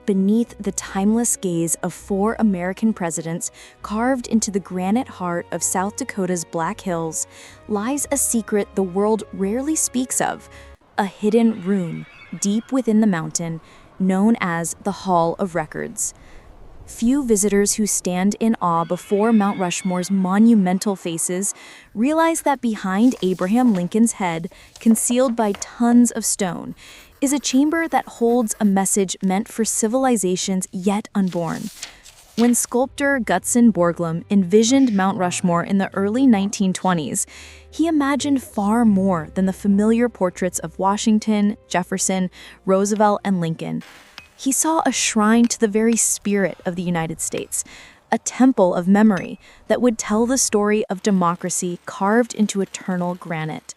beneath the timeless gaze of 4 American presidents carved into the granite heart of South Dakota's Black Hills, lies a secret the world rarely speaks of, a hidden room deep within the mountain known as the Hall of Records. Few visitors who stand in awe before Mount Rushmore's monumental faces realize that behind Abraham Lincoln's head, concealed by tons of stone, is a chamber that holds a message meant for civilizations yet unborn. When sculptor Gutzon Borglum envisioned Mount Rushmore in the early 1920s, he imagined far more than the familiar portraits of Washington, Jefferson, Roosevelt, and Lincoln. He saw a shrine to the very spirit of the United States, a temple of memory that would tell the story of democracy carved into eternal granite.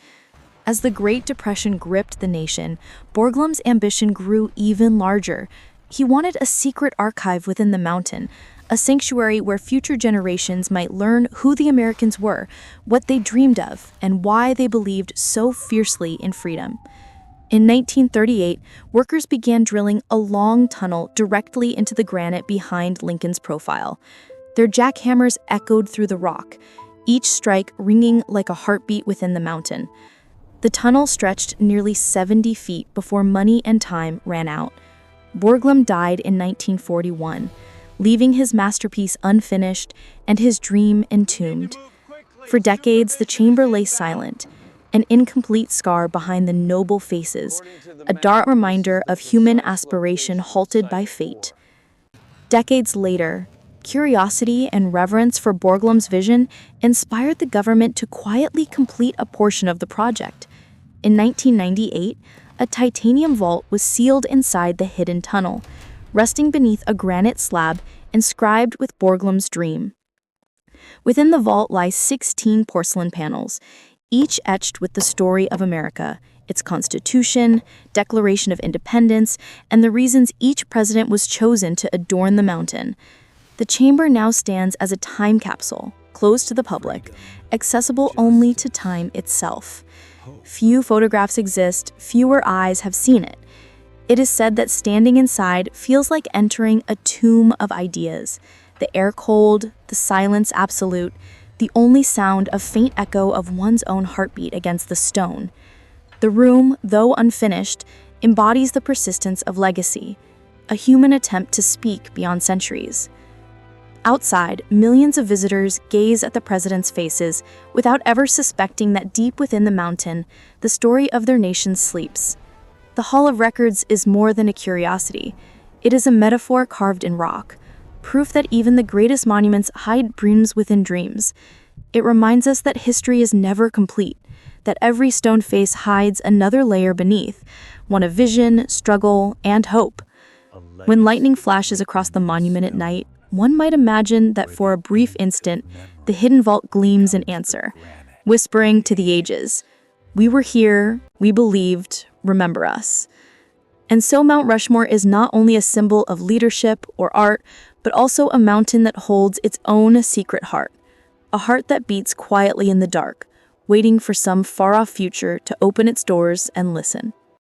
As the Great Depression gripped the nation, Borglum's ambition grew even larger. He wanted a secret archive within the mountain, a sanctuary where future generations might learn who the Americans were, what they dreamed of, and why they believed so fiercely in freedom. In 1938, workers began drilling a long tunnel directly into the granite behind Lincoln's profile. Their jackhammers echoed through the rock, each strike ringing like a heartbeat within the mountain. The tunnel stretched nearly 70 feet before money and time ran out. Borglum died in 1941, leaving his masterpiece unfinished and his dream entombed. For decades, the chamber lay silent, an incomplete scar behind the noble faces, a dark reminder of human aspiration halted by fate. Decades later, curiosity and reverence for Borglum's vision inspired the government to quietly complete a portion of the project. In 1998, a titanium vault was sealed inside the hidden tunnel, resting beneath a granite slab inscribed with Borglum's dream. Within the vault lie 16 porcelain panels, each etched with the story of America, its Constitution, Declaration of Independence, and the reasons each president was chosen to adorn the mountain. The chamber now stands as a time capsule, closed to the public, accessible only to time itself. Few photographs exist, fewer eyes have seen it. It is said that standing inside feels like entering a tomb of ideas. The air cold, the silence absolute, the only sound a faint echo of one's own heartbeat against the stone. The room, though unfinished, embodies the persistence of legacy, a human attempt to speak beyond centuries. Outside, millions of visitors gaze at the president's faces without ever suspecting that deep within the mountain, the story of their nation sleeps. The Hall of Records is more than a curiosity. It is a metaphor carved in rock, proof that even the greatest monuments hide dreams within dreams. It reminds us that history is never complete, that every stone face hides another layer beneath, one of vision, struggle, and hope. When lightning flashes across the monument at night, one might imagine that for a brief instant, the hidden vault gleams in answer, whispering to the ages, "We were here, we believed, remember us." And so Mount Rushmore is not only a symbol of leadership or art, but also a mountain that holds its own secret heart, a heart that beats quietly in the dark, waiting for some far-off future to open its doors and listen.